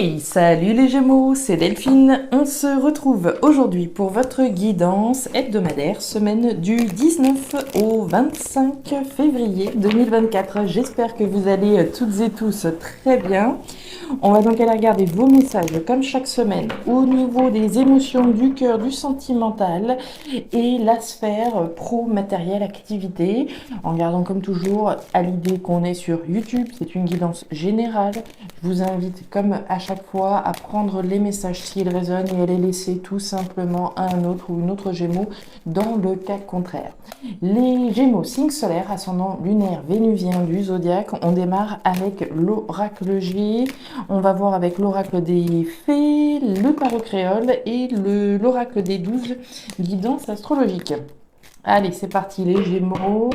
Hey, salut les Gémeaux, c'est Delphine. On se retrouve aujourd'hui pour votre guidance hebdomadaire, semaine du 19 au 25 février 2024. J'espère que vous allez toutes et tous très bien. On va donc aller regarder vos messages comme chaque semaine au niveau des émotions, du cœur, du sentimental et la sphère pro-matériel activité. En gardant comme toujours à l'idée qu'on est sur YouTube, c'est une guidance générale. Je vous invite comme à chaque fois à prendre les messages s'ils résonnent et à les laisser tout simplement à un autre ou une autre Gémeaux dans le cas contraire. Les Gémeaux, signe solaire, ascendant lunaire vénusien du zodiaque, on démarre avec l'oracle G. On va voir avec l'oracle des fées, le tarot créole et l'oracle des 12 guidances astrologiques. Allez, c'est parti les Gémeaux.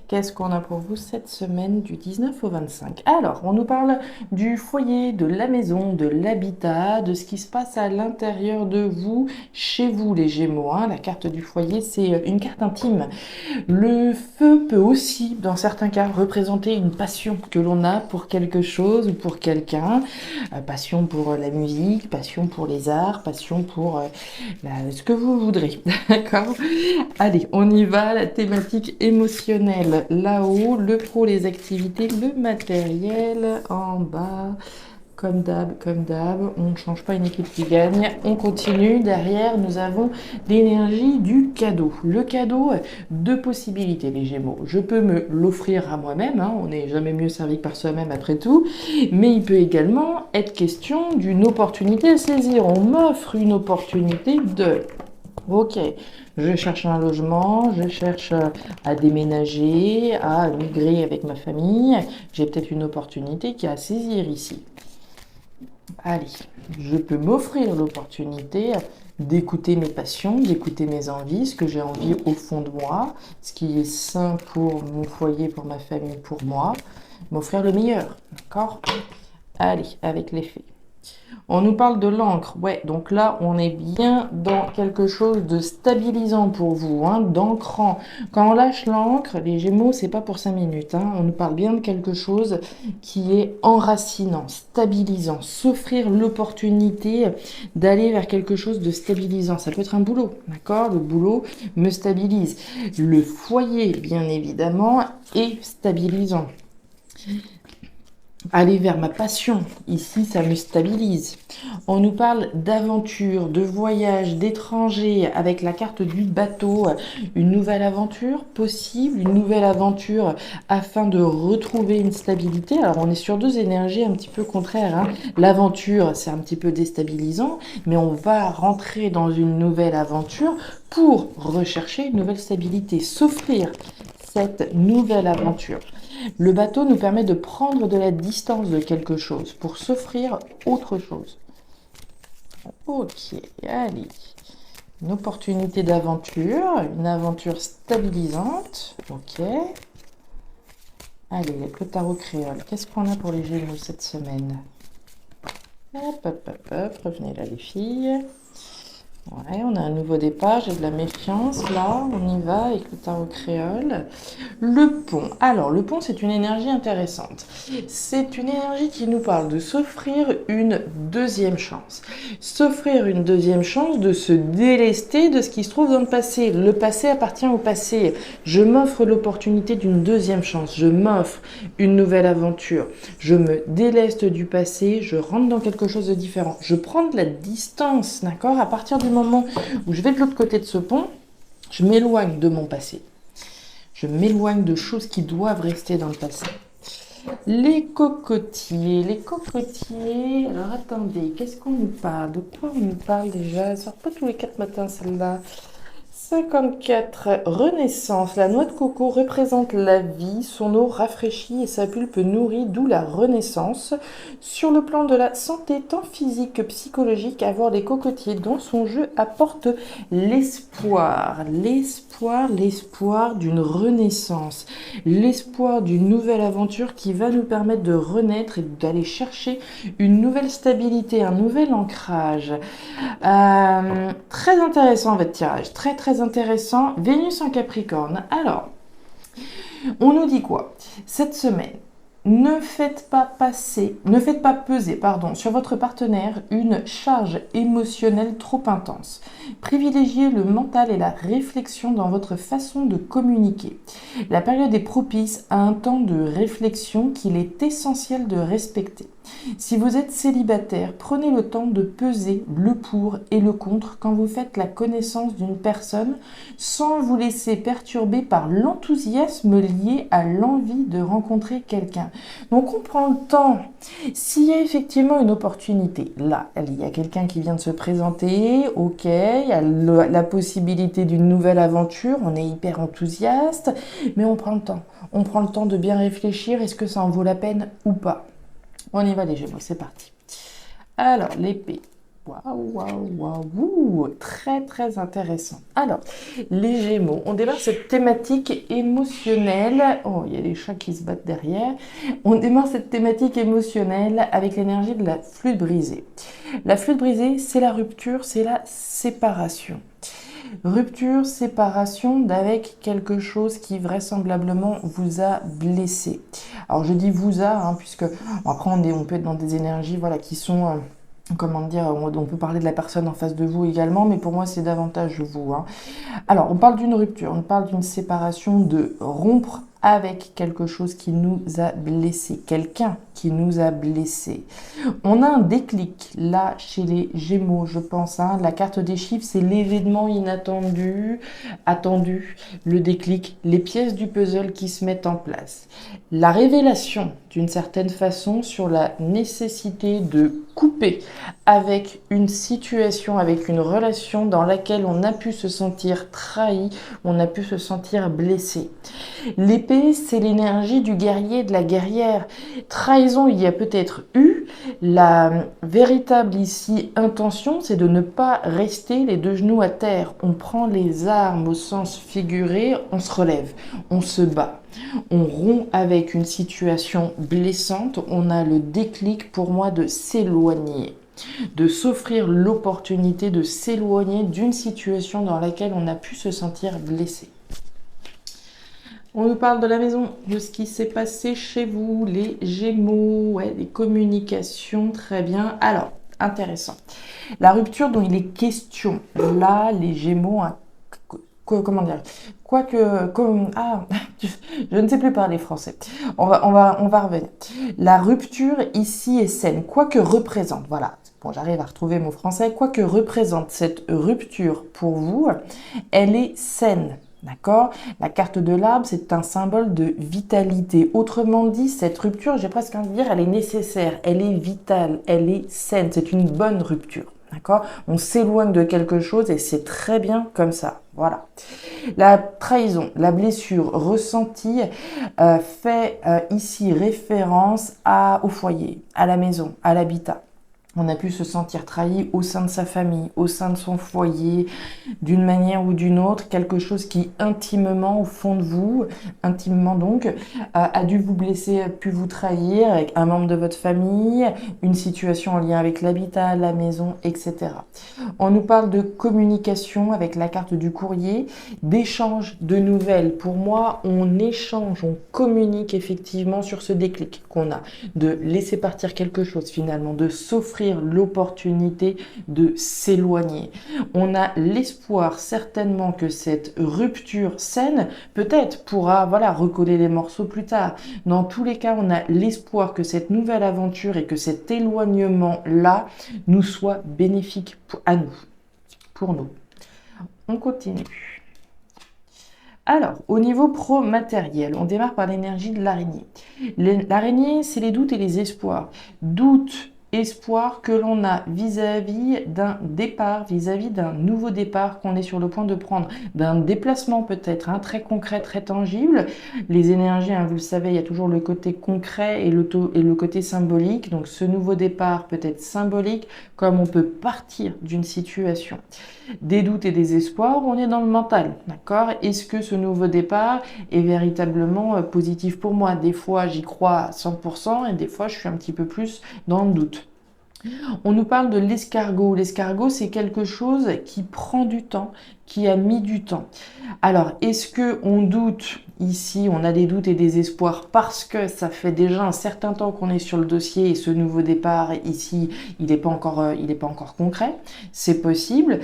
Qu'est-ce qu'on a pour vous cette semaine du 19 au 25? Alors, on nous parle du foyer, de la maison, de l'habitat, de ce qui se passe à l'intérieur de vous, chez vous les Gémeaux. La carte du foyer, c'est une carte intime. Le feu peut aussi, dans certains cas, représenter une passion que l'on a pour quelque chose ou pour quelqu'un. Passion pour la musique, passion pour les arts, passion pour ce que vous voudrez. D'accord? Allez, on y va. La thématique émotionnelle là-haut, le pro, les activités, le matériel en bas. Comme d'hab, on ne change pas une équipe qui gagne. On continue. Derrière, nous avons l'énergie du cadeau. Le cadeau, deux possibilités, les Gémeaux. Je peux me l'offrir à moi-même. On n'est jamais mieux servi que par soi-même après tout. Mais il peut également être question d'une opportunité à saisir. On m'offre une opportunité de... Ok, je cherche un logement, je cherche à déménager, à migrer avec ma famille. J'ai peut-être une opportunité qui est à saisir ici. Allez, je peux m'offrir l'opportunité d'écouter mes passions, d'écouter mes envies, ce que j'ai envie au fond de moi, ce qui est sain pour mon foyer, pour ma famille, pour moi. M'offrir le meilleur, d'accord? Allez, avec les fées. On nous parle de l'encre. Ouais, donc là, on est bien dans quelque chose de stabilisant pour vous, d'ancrant. Quand on lâche l'encre, les Gémeaux, c'est pas pour 5 minutes. On nous parle bien de quelque chose qui est enracinant, stabilisant, s'offrir l'opportunité d'aller vers quelque chose de stabilisant. Ça peut être un boulot, d'accord? Le boulot me stabilise. Le foyer, bien évidemment, est stabilisant. Aller vers ma passion, ici ça me stabilise. On nous parle d'aventure, de voyage, d'étranger, avec la carte du bateau, une nouvelle aventure possible, une nouvelle aventure afin de retrouver une stabilité. Alors on est sur deux énergies un petit peu contraires. L'aventure c'est un petit peu déstabilisant, mais on va rentrer dans une nouvelle aventure pour rechercher une nouvelle stabilité, s'offrir cette nouvelle aventure. Le bateau nous permet de prendre de la distance de quelque chose pour s'offrir autre chose. Ok, allez. Une opportunité d'aventure, une aventure stabilisante. Ok. Allez, le tarot créole. Qu'est-ce qu'on a pour les Gémeaux cette semaine? Hop, revenez là les filles. Ouais, on a un nouveau départ, j'ai de la méfiance là, on y va avec le tarot créole. Le pont. Alors, le pont, c'est une énergie intéressante. C'est une énergie qui nous parle de s'offrir une deuxième chance. S'offrir une deuxième chance de se délester de ce qui se trouve dans le passé. Le passé appartient au passé. Je m'offre l'opportunité d'une deuxième chance. Je m'offre une nouvelle aventure. Je me déleste du passé, je rentre dans quelque chose de différent. Je prends de la distance, d'accord? À partir du moment où je vais de l'autre côté de ce pont, je m'éloigne de mon passé. Je m'éloigne de choses qui doivent rester dans le passé. Les cocotiers. Alors attendez, qu'est-ce qu'on nous parle? De quoi on nous parle déjà? Elle sort pas tous les 4 matins celle-là. 54. Renaissance. La noix de coco représente la vie, son eau rafraîchit et sa pulpe nourrit, d'où la renaissance. Sur le plan de la santé, tant physique que psychologique, avoir les cocotiers dans son jeu apporte l'espoir. L'espoir d'une renaissance. L'espoir d'une nouvelle aventure qui va nous permettre de renaître et d'aller chercher une nouvelle stabilité, un nouvel ancrage. Très intéressant votre tirage, très intéressant. Vénus en Capricorne. Alors, on nous dit quoi cette semaine? Ne faites pas peser, sur votre partenaire une charge émotionnelle trop intense. Privilégiez le mental et la réflexion dans votre façon de communiquer. La période est propice à un temps de réflexion qu'il est essentiel de respecter. Si vous êtes célibataire, prenez le temps de peser le pour et le contre quand vous faites la connaissance d'une personne sans vous laisser perturber par l'enthousiasme lié à l'envie de rencontrer quelqu'un. Donc on prend le temps. S'il y a effectivement une opportunité, là, il y a quelqu'un qui vient de se présenter, ok, il y a la possibilité d'une nouvelle aventure, on est hyper enthousiaste, mais on prend le temps. On prend le temps de bien réfléchir, est-ce que ça en vaut la peine ou pas? On y va les Gémeaux, c'est parti. Alors, l'épée. Waouh, très très intéressant. Alors, les Gémeaux, on démarre cette thématique émotionnelle. Oh, il y a les chats qui se battent derrière. On démarre cette thématique émotionnelle avec l'énergie de la flûte brisée. La flûte brisée, c'est la rupture, c'est la séparation. Rupture, séparation d'avec quelque chose qui vraisemblablement vous a blessé. Alors je dis vous a, puisque après on peut être dans des énergies qui sont... comment dire, on peut parler de la personne en face de vous également, mais pour moi c'est davantage vous. Alors on parle d'une rupture, on parle d'une séparation, de rompre avec quelque chose qui nous a blessés, quelqu'un qui nous a blessés. On a un déclic là chez les Gémeaux, je pense. La carte des chiffres, c'est l'événement inattendu, attendu, le déclic, les pièces du puzzle qui se mettent en place. La révélation, d'une certaine façon, sur la nécessité de couper avec une situation, avec une relation dans laquelle on a pu se sentir trahi, on a pu se sentir blessé. L'épée, c'est l'énergie du guerrier, de la guerrière. Trahison, il y a peut-être eu. La véritable ici intention, c'est de ne pas rester les deux genoux à terre. On prend les armes au sens figuré, on se relève, on se bat. On rompt avec une situation blessante, on a le déclic pour moi de s'éloigner, de s'offrir l'opportunité de s'éloigner d'une situation dans laquelle on a pu se sentir blessé. On nous parle de la maison, de ce qui s'est passé chez vous, les Gémeaux, les communications, très bien. Alors, intéressant. La rupture dont il est question, là, les Gémeaux, comment dire, je ne sais plus parler français. On va revenir. La rupture ici est saine. Quoi que représente, voilà. Bon, j'arrive à retrouver mon français. Quoi que représente cette rupture pour vous, elle est saine. D'accord? La carte de l'arbre, c'est un symbole de vitalité. Autrement dit, cette rupture, j'ai presque envie de dire, elle est nécessaire, elle est vitale, elle est saine. C'est une bonne rupture. D'accord? On s'éloigne de quelque chose et c'est très bien comme ça. Voilà. La trahison, la blessure ressentie fait ici référence au foyer, à la maison, à l'habitat. On a pu se sentir trahi au sein de sa famille, au sein de son foyer, d'une manière ou d'une autre, quelque chose qui intimement, au fond de vous, intimement donc, a dû vous blesser, a pu vous trahir avec un membre de votre famille, une situation en lien avec l'habitat, la maison, etc. On nous parle de communication avec la carte du courrier, d'échange de nouvelles. Pour moi, on échange, on communique effectivement sur ce déclic qu'on a, de laisser partir quelque chose finalement, de s'offrir l'opportunité de s'éloigner. On a l'espoir certainement que cette rupture saine peut-être pourra recoller les morceaux plus tard. Dans tous les cas, on a l'espoir que cette nouvelle aventure et que cet éloignement-là nous soit bénéfique pour nous. On continue. Alors, au niveau pro-matériel, on démarre par l'énergie de l'araignée. L'araignée, c'est les doutes et les espoirs. Doutes, espoir que l'on a vis-à-vis d'un départ, vis-à-vis d'un nouveau départ qu'on est sur le point de prendre, d'un déplacement peut-être, très concret, très tangible. Les énergies, vous le savez, il y a toujours le côté concret et le côté symbolique. Donc ce nouveau départ peut être symbolique, comme on peut partir d'une situation. Des doutes et des espoirs, on est dans le mental, d'accord? Est-ce que ce nouveau départ est véritablement positif pour moi? Des fois, j'y crois à 100% et des fois, je suis un petit peu plus dans le doute. On nous parle de l'escargot. L'escargot, c'est quelque chose qui prend du temps, qui a mis du temps. Alors, est-ce que on doute ici, on a des doutes et des espoirs parce que ça fait déjà un certain temps qu'on est sur le dossier et ce nouveau départ ici, il n'est pas encore concret. C'est possible.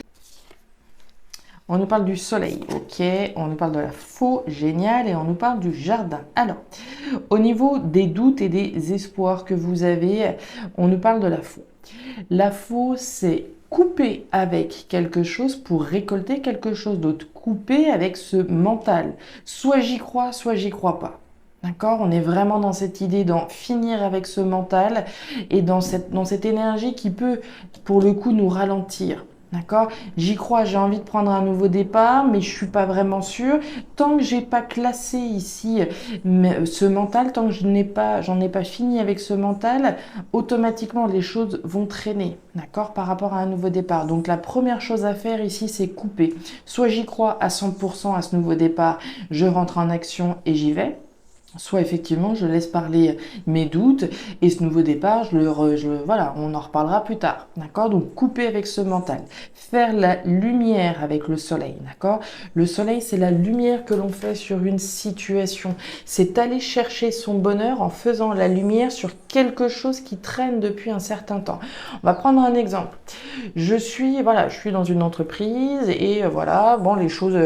On nous parle du soleil, ok. On nous parle de la faux, génial. Et on nous parle du jardin. Alors, au niveau des doutes et des espoirs que vous avez, on nous parle de la faux. La faux, c'est couper avec quelque chose pour récolter quelque chose d'autre. Couper avec ce mental. Soit j'y crois, soit j'y crois pas. D'accord? On est vraiment dans cette idée d'en finir avec ce mental et dans cette énergie qui peut, pour le coup, nous ralentir. D'accord? J'y crois, j'ai envie de prendre un nouveau départ, mais je suis pas vraiment sûre. Tant que j'ai pas classé ici ce mental, tant que j'en ai pas fini avec ce mental, automatiquement les choses vont traîner, d'accord, par rapport à un nouveau départ. Donc la première chose à faire ici, c'est couper. Soit j'y crois à 100% à ce nouveau départ, je rentre en action et j'y vais. Soit effectivement, je laisse parler mes doutes et ce nouveau départ, voilà, on en reparlera plus tard, d'accord? Donc couper avec ce mental, faire la lumière avec le soleil, d'accord? Le soleil, c'est la lumière que l'on fait sur une situation. C'est aller chercher son bonheur en faisant la lumière sur quelque chose qui traîne depuis un certain temps. On va prendre un exemple. Je suis dans une entreprise et voilà, bon, les choses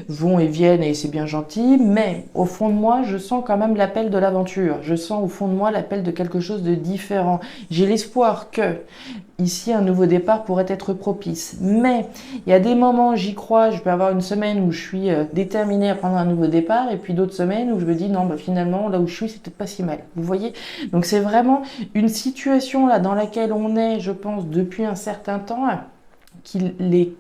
vont et viennent et c'est bien gentil, mais au fond de moi, je sens quand même l'appel de l'aventure. Je sens au fond de moi l'appel de quelque chose de différent. J'ai l'espoir que ici, un nouveau départ pourrait être propice. Mais il y a des moments, j'y crois, je peux avoir une semaine où je suis déterminée à prendre un nouveau départ et puis d'autres semaines où je me dis non, bah, finalement, là où je suis, c'est peut-être pas si mal. Vous voyez? Donc c'est vraiment une situation là dans laquelle on est, je pense, depuis un certain temps,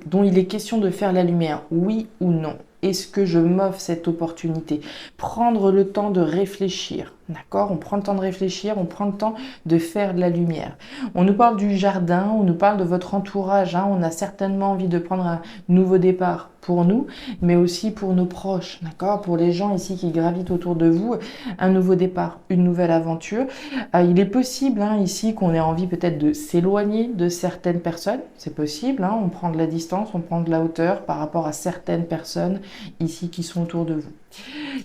dont il est question de faire la lumière, oui ou non. Est-ce que je m'offre cette opportunité? Prendre le temps de réfléchir, d'accord? On prend le temps de réfléchir, on prend le temps de faire de la lumière. On nous parle du jardin, on nous parle de votre entourage, hein. On a certainement envie de prendre un nouveau départ pour nous, mais aussi pour nos proches, d'accord? Pour les gens ici qui gravitent autour de vous, un nouveau départ, une nouvelle aventure. Il est possible hein, ici qu'on ait envie peut-être de s'éloigner de certaines personnes, c'est possible, hein, on prend de la distance, on prend de la hauteur par rapport à certaines personnes ici qui sont autour de vous.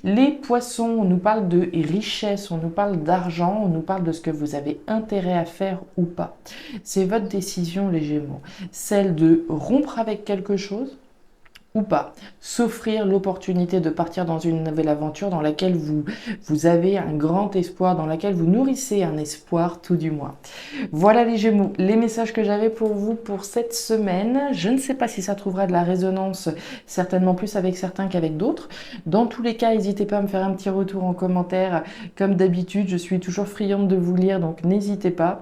Les poissons, on nous parle de richesse, on nous parle d'argent, on nous parle de ce que vous avez intérêt à faire ou pas. C'est votre décision les Gémeaux, celle de rompre avec quelque chose ou pas, s'offrir l'opportunité de partir dans une nouvelle aventure dans laquelle vous avez un grand espoir, dans laquelle vous nourrissez un espoir tout du moins. Voilà les Gémeaux, les messages que j'avais pour vous pour cette semaine. Je ne sais pas si ça trouvera de la résonance, certainement plus avec certains qu'avec d'autres. Dans tous les cas, n'hésitez pas à me faire un petit retour en commentaire. Comme d'habitude, je suis toujours friande de vous lire, donc n'hésitez pas.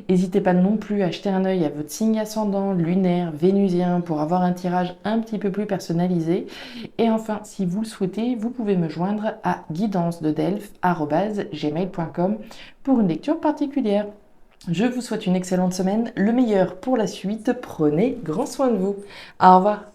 N'hésitez pas non plus à jeter un œil à votre signe ascendant, lunaire, vénusien, pour avoir un tirage un petit peu plus personnalisé. Et enfin, si vous le souhaitez, vous pouvez me joindre à guidancededelphes@gmail.com pour une lecture particulière. Je vous souhaite une excellente semaine, le meilleur pour la suite. Prenez grand soin de vous. Au revoir.